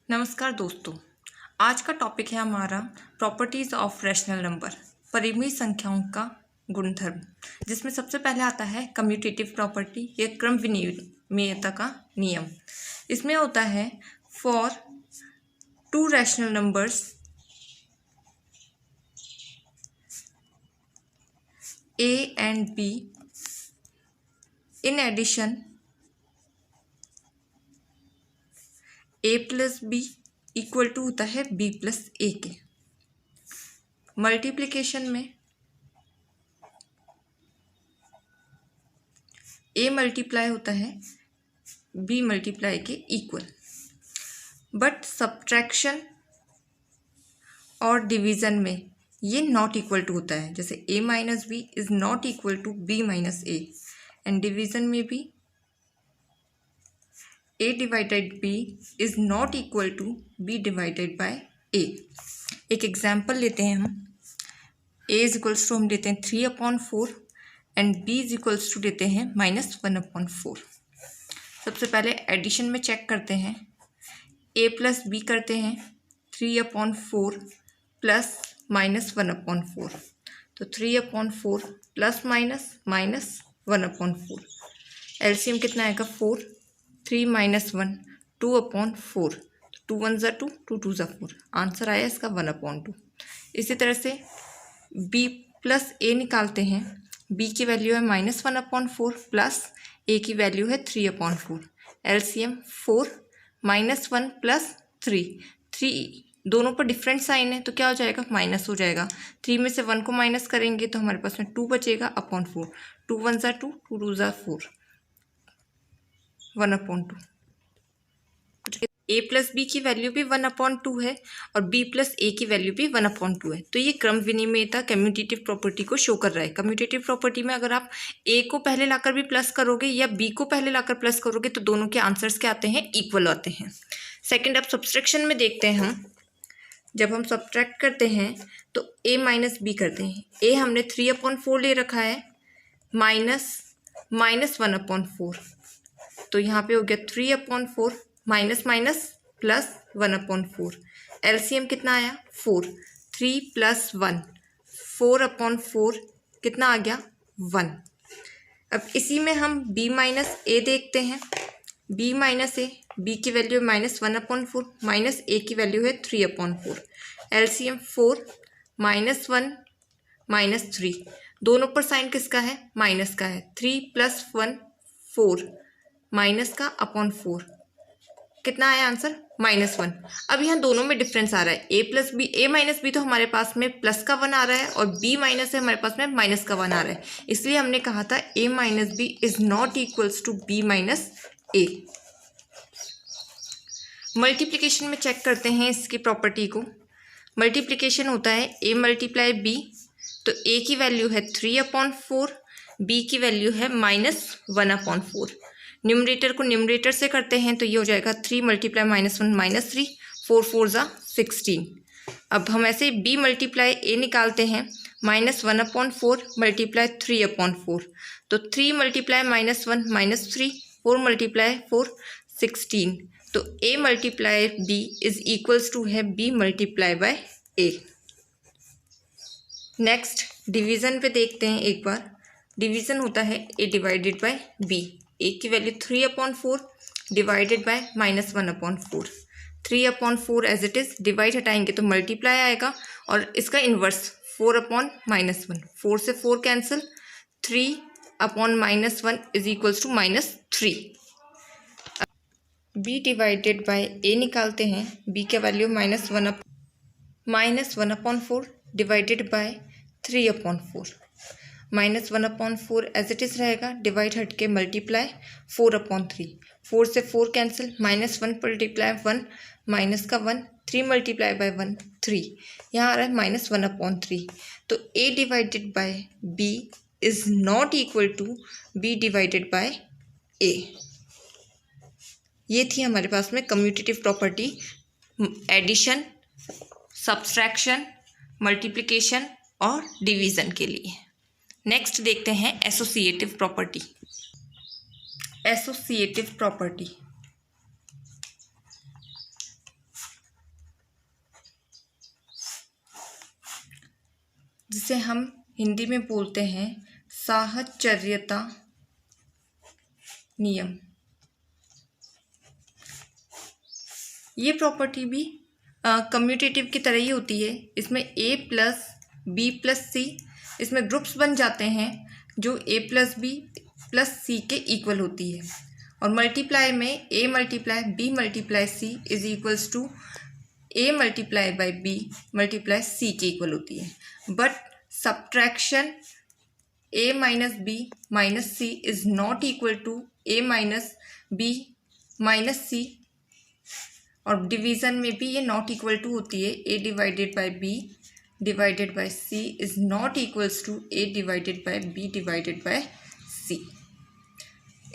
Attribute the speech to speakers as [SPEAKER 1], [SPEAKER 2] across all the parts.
[SPEAKER 1] नमस्कार दोस्तों, आज का टॉपिक है हमारा प्रॉपर्टीज़ ऑफ रैशनल नंबर, परिमेय संख्याओं का गुणधर्म, जिसमें सबसे पहले आता है कम्यूटेटिव प्रॉपर्टी या क्रम विनिमेयता का नियम। इसमें होता है for two rational numbers a and b in addition a plus b equal to होता है b प्लस ए के। मल्टीप्लिकेशन में a मल्टीप्लाई होता है b मल्टीप्लाई के इक्वल, बट सब्ट्रैक्शन और डिवीज़न में ये नॉट इक्वल टू होता है। जैसे a minus B is not equal to b minus A, and division में भी a divided b is not equal to b divided by a। एक एग्जाम्पल लेते हैं हम। a इज इक्वल्स टू हम लेते हैं 3/4 and b is equals to लेते हैं -1/4। सबसे पहले एडिशन में चेक करते हैं। a प्लस बी करते हैं 3/4 प्लस -1/4, तो 3/4 प्लस -1/4। एलसीएम कितना आएगा 4, 3 - 1 2/4, 2 1 ज़ा 2, 2 2 ज़ा 4। आंसर आया इसका 1/2। इसी तरह से b प्लस ए निकालते हैं। b की वैल्यू है -1/4 प्लस a की वैल्यू है 3/4। एलसीएम 4 -1 प्लस 3 दोनों पर डिफरेंट साइन है तो क्या हो जाएगा, माइनस हो जाएगा। 3 में से 1 को माइनस करेंगे तो हमारे पास में 2 बचेगा अपॉन 4। 2 1 ज़ा 2, 2 2 ज़ा 4, 1/2। a प्लस बी की वैल्यू भी 1/2 है और b प्लस ए की वैल्यू भी 1/2 है। तो ये क्रम विनिमेयता कम्यूटेटिव प्रॉपर्टी को शो कर रहा है। कम्यूटेटिव प्रॉपर्टी में अगर आप a को पहले लाकर भी प्लस करोगे या b को पहले लाकर प्लस करोगे तो दोनों के आंसर्स क्या आते हैं, इक्वल आते हैं। सेकेंड, अब सब्सट्रैक्शन में देखते हैं हम। जब हम सब्ट्रैक्ट करते हैं तो a माइनस बी करते हैं। a हमने 3/4 ले रखा है -1/4, तो यहाँ पे हो गया 3/4 माइनस माइनस प्लस 1/4। एलसीएम कितना आया 4, 3 + 1 4/4 कितना आ गया 1। अब इसी में हम b माइनस ए देखते हैं। b माइनस ए, b की वैल्यू है -1/4 माइनस a की वैल्यू है 3/4। एलसीएम 4 -1 -3, दोनों पर साइन किसका है, माइनस का है। 3 + 1 4 माइनस का अपॉन 4 कितना आया आंसर, -1। अब यहाँ दोनों में डिफरेंस आ रहा है। a माइनस बी तो हमारे पास में प्लस का 1 आ रहा है और b माइनस है हमारे पास में माइनस का 1 आ रहा है। इसलिए हमने कहा था a minus B is not equals to b minus A. Multiplication में चेक करते हैं इसकी प्रॉपर्टी को। मल्टीप्लिकेशन होता है a मल्टीप्लाई b, तो a की वैल्यू है 3/4, b की वैल्यू है -1/4। न्यूमरेटर को न्यूमरेटर से करते हैं तो ये हो जाएगा 3 × -1 -3, 4 4 ज़ा 16। अब हम ऐसे b मल्टीप्लाई a निकालते हैं। -1/4 मल्टीप्लाई 3/4, तो 3 × -1 -3, 4 × 4 16, तो a multiply b is equals to है b multiply by a। Next division पे देखते हैं एक बार। डिवीज़न होता है a divided by b। a की value 3/4 divided by -1/4। 3/4 as it is, divide हटाएंगे तो मल्टीप्लाई आएगा और इसका इन्वर्स 4/-1। 4 से 4 cancel, 3/-1 is equals to -3। b divided by a निकालते हैं। b का value -1/4 divided by 3/4। -1/4 as it is रहेगा, डिवाइड हट के मल्टीप्लाई 4/3। 4 से 4 कैंसिल, -1 × 1 माइनस का 1, 3 × 1 3, यहाँ आ रहा है -1/3। तो a divided by b is not equal to b divided by a। ये थी हमारे पास में commutative property addition, subtraction, multiplication और डिवीज़न के लिए। नेक्स्ट देखते हैं एसोसिएटिव प्रॉपर्टी। एसोसिएटिव प्रॉपर्टी जिसे हम हिंदी में बोलते हैं साहचर्यता नियम। ये प्रॉपर्टी भी कम्यूटेटिव की तरह ही होती है। इसमें a plus B plus C, इसमें ग्रुप्स बन जाते हैं जो a plus B plus C के इक्वल होती है, और मल्टीप्लाई में a multiply b multiply c is equals to a multiply by b multiply c के इक्वल होती है। But subtraction a minus b minus c is not equal to a minus b minus c, और division में भी ये not equal to होती है। a divided by b divided by c is not equals to a divided by b divided by c।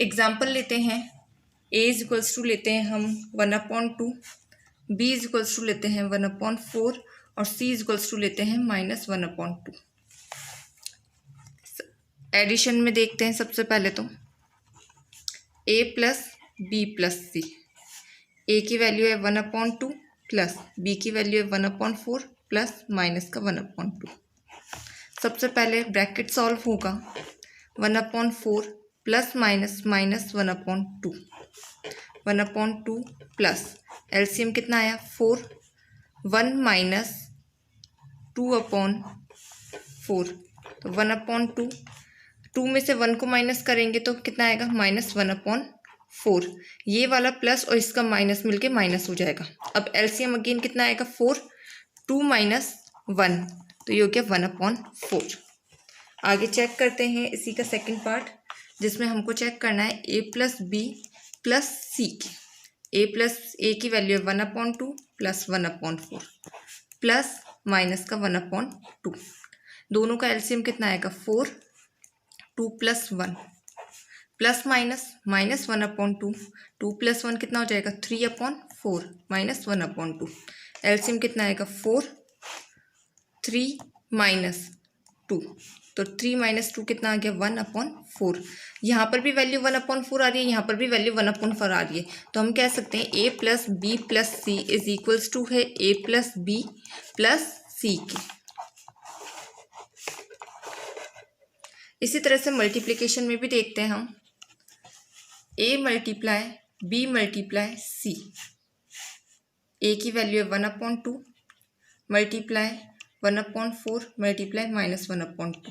[SPEAKER 1] Example लेते हैं। a is equals to लेते हैं हम 1/2, b इज इक्वल्स टू लेते हैं 1/4 और c इज इक्वल्स टू लेते हैं -1/2। एडिशन में देखते हैं। सबसे पहले तो a plus b plus c, a की वैल्यू है 1/2 प्लस b की वैल्यू है 1/4 प्लस माइनस का 1/2। सबसे पहले ब्रैकेट सॉल्व होगा। 1/4 plus minus minus 1/2, 1/2 plus LCM कितना आया 4, 1 माइनस 2/4, तो 1/2, 2 में से 1 को माइनस करेंगे तो कितना आएगा -1/4। ये वाला प्लस और इसका माइनस मिलके माइनस हो जाएगा। अब एलसीएम अगेन कितना आएगा 4, 2 माइनस 1, तो ये हो गया 1/4। आगे चेक करते हैं इसी का सेकंड पार्ट, जिसमें हमको चेक करना है a plus B plus C की। a की वैल्यू है 1/2 प्लस 1/4 प्लस माइनस का 1/2। दोनों का एलसीएम कितना आएगा 4, 2 plus 1 plus minus minus 1/2, 2 plus 1 कितना हो जाएगा 3/4 माइनस 1/2। एलसीएम कितना आएगा 4, 3 माइनस 2, तो 3 माइनस 2 कितना आ गया 1/4। यहाँ पर भी वैल्यू 1/4 आ रही है, यहाँ पर भी वैल्यू 1/4 आ रही है, तो हम कह सकते हैं a plus B plus C is equals to है a plus B plus C की। इसी तरह से मल्टीप्लिकेशन में भी देखते हैं हम। a multiply b multiply c, a की वैल्यू है 1/2 multiply 1/4 multiply minus 1/2,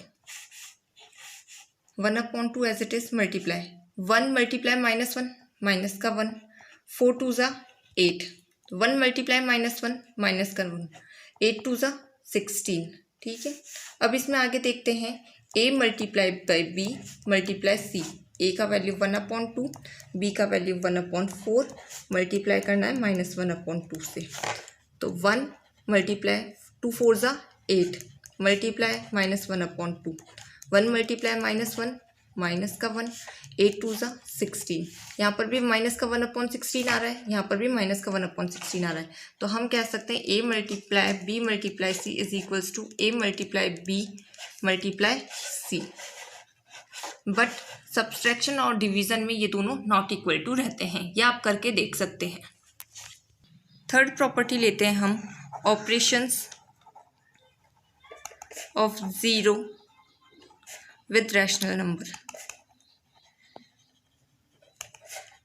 [SPEAKER 1] 1/2 as it is multiply 1 multiply -1 minus का 1, 4 2 ज़ा 8, 1 मल्टीप्लाई -1 माइनस का 1, 8 2 ज़ा 16। ठीक है, अब इसमें आगे देखते हैं a multiply by b multiply c। a का वैल्यू 1/2, b का वैल्यू 1/4 मल्टीप्लाई करना है -1/2 से, तो 1 मल्टीप्लाई 2 4 ज़ा 8 मल्टीप्लाई -1/2, 1 मल्टीप्लाई -1 माइनस का 1, 8 2 ज़ा 16। यहाँ पर भी माइनस का 1/16 आ रहा है, यहाँ पर भी माइनस का 1/16 आ रहा है, तो हम कह सकते हैं a multiply b multiply c is equals to a multiply b multiply c। But subtraction और डिवीज़न में ये दोनों नॉट इक्वल टू रहते हैं, ये आप करके देख सकते हैं। थर्ड प्रॉपर्टी लेते हैं हम, operations of zero with rational number.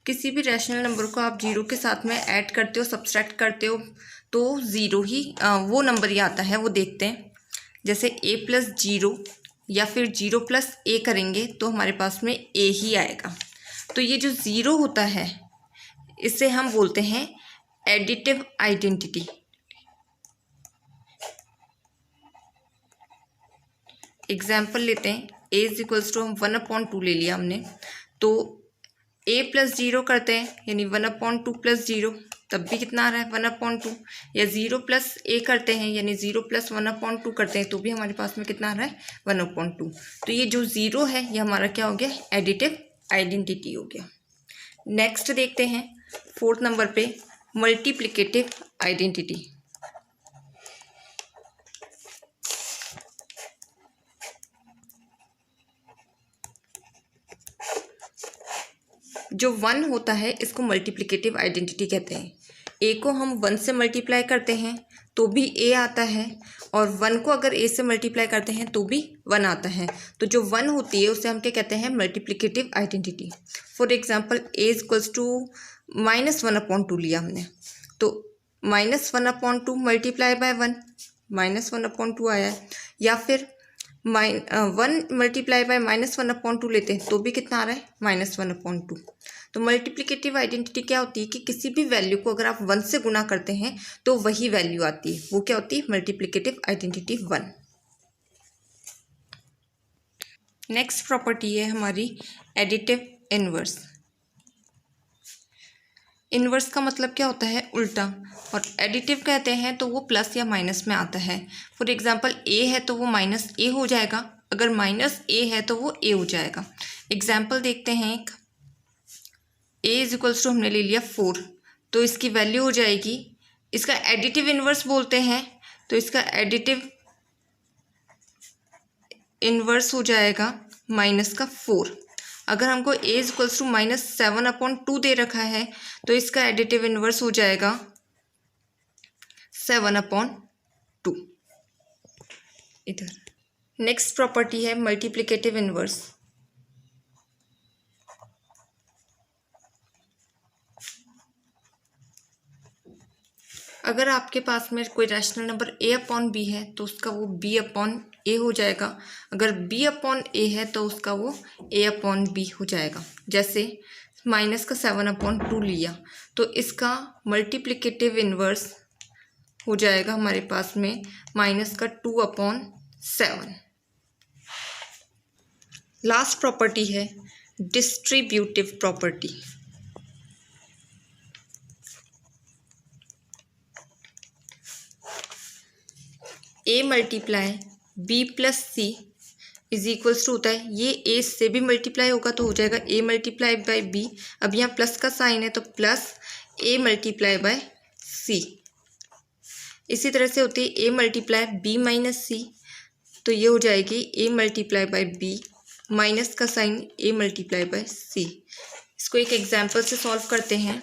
[SPEAKER 1] किसी भी रैशनल नंबर को आप जीरो के साथ में ऐड करते हो, सब्सट्रैक्ट करते हो, तो ज़ीरो ही वो नंबर ही आता है, वो देखते हैं। जैसे a प्लस 0 या फिर 0 प्लस a करेंगे तो हमारे पास में a ही आएगा। तो ये जो ज़ीरो होता है इसे हम बोलते हैं एडिटिव आइडेंटिटी। एग्जाम्पल लेते हैं, a इज इक्वल्स टू हम 1/2 ले लिया हमने, तो a प्लस 0 करते हैं यानी 1/2 प्लस 0, तब भी कितना आ रहा है 1/2, या 0 प्लस a करते हैं यानी 0 प्लस 1/2 करते हैं तो भी हमारे पास में कितना आ रहा है 1/2। तो ये जो ज़ीरो है ये हमारा क्या हो गया, एडिटिव आइडेंटिटी हो गया। नेक्स्ट देखते हैं 4th नंबर पे, मल्टीप्लिकेटिव आइडेंटिटी। जो 1 होता है इसको मल्टीप्लिकेटिव आइडेंटिटी कहते हैं। a को हम 1 से मल्टीप्लाई करते हैं तो भी ए आता है, और 1 को अगर ए से मल्टीप्लाई करते हैं तो भी 1 आता है। तो जो 1 होती है उसे हम क्या कहते हैं, multiplicative identity. For example A equals to -1/2 लिया हमने, तो -1/2 मल्टीप्लाई बाय 1, -1/2 आया है। या फिर 1 मल्टीप्लाई बाय -1/2 लेते हैं तो भी कितना आ रहा है, -1/2। तो मल्टीप्लिकेटिव आइडेंटिटी क्या होती है कि किसी भी वैल्यू को अगर आप 1 से गुना करते हैं तो वही वैल्यू आती है, वो क्या होती है, मल्टीप्लिकेटिव आइडेंटिटी 1। नेक्स्ट प्रॉपर्टी है हमारी एडिटिव इनवर्स। इन्वर्स का मतलब क्या होता है, उल्टा, और एडिटिव कहते हैं तो वो प्लस या माइनस में आता है। फॉर एग्जांपल ए है तो वो -a हो जाएगा, अगर -a है तो वो a हो जाएगा। एग्जांपल देखते हैं एक, a इज इक्वल्स टू हमने ले लिया 4, तो इसकी वैल्यू हो जाएगी, इसका एडिटिव इन्वर्स बोलते हैं, तो इसका एडिटिव इन्वर्स हो जाएगा -4। अगर हमको a इज इक्वल्स टू -7/2 दे रखा है तो इसका एडिटिव इन्वर्स हो जाएगा 7/2। इधर नेक्स्ट प्रॉपर्टी है मल्टीप्लिकेटिव इन्वर्स। अगर आपके पास में कोई रैशनल नंबर a/b है तो उसका वो b/a हो जाएगा, अगर b/a है तो उसका वो a/b हो जाएगा। जैसे माइनस का 7/2 लिया तो इसका मल्टीप्लिकेटिव इन्वर्स हो जाएगा हमारे पास में माइनस का 2/7। लास्ट प्रॉपर्टी है distributive property. a multiply b plus C is equals to होता है, ये a से भी मल्टीप्लाई होगा तो हो जाएगा a मल्टीप्लाई बाय b। अब यहाँ प्लस का साइन है तो plus a multiply by c। इसी तरह से होती है a multiply b minus C, तो ये हो जाएगी a multiply by b minus का sign a multiply by c। इसको एक एग्जाम्पल से सॉल्व करते हैं।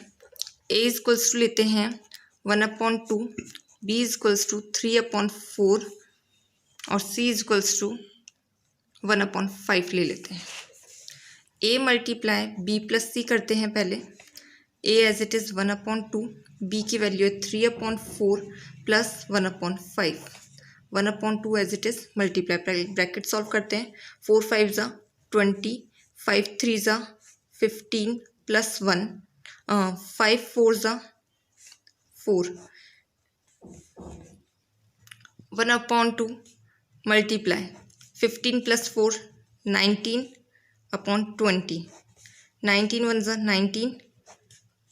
[SPEAKER 1] a इक्वल्स टू लेते हैं 1/2, b इक्वल्स टू 3/4 और c इक्वल्स टू 1/5 ले लेते हैं। a multiply b plus c करते हैं पहले। a as it is 1/2, b की वैल्यू है 3/4 plus 1/5, 1/2 as it is multiply, bracket solve करते हैं। 4 5 ज़ा 20, 5 3 ज़ा 15 प्लस 1, 5 4 ज़ा 4, 1/2 मल्टीप्लाई 15 प्लस 4 19/20, 19 1 ज़ा 19,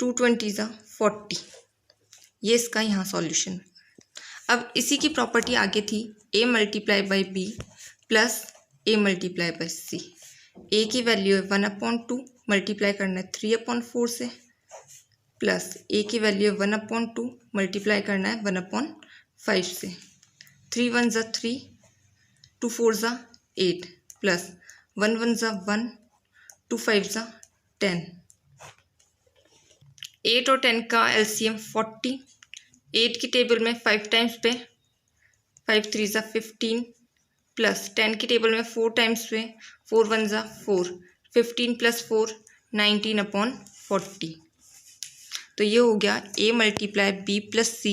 [SPEAKER 1] 2 20 ज़ा 40। ये इसका यहाँ सॉल्यूशन। अब इसी की प्रॉपर्टी आगे थी a multiply by b plus a multiply by c। a की वैल्यू है 1/2, मल्टीप्लाई करना है 3/4 से, प्लस a की वैल्यू है 1/2, मल्टीप्लाई करना है 1/5 से। 3 1 ज़ा 3, 2 4 ज़ा 8 प्लस 1 1 ज़ा 1, 2 5 ज़ा 10। 8 और 10 का एलसीएम 40। 8 की टेबल में 5 टाइम्स पे 5 3 ज़ा 15 प्लस 10 की टेबल में 4 टाइम्स पे 4 1 ज़ा 4, 15 प्लस 4 19/40। तो ये हो गया a multiply b plus c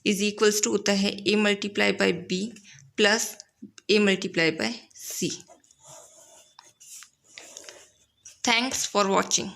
[SPEAKER 1] is equals to होता है a multiply by b plus a multiply by c। Thanks for watching.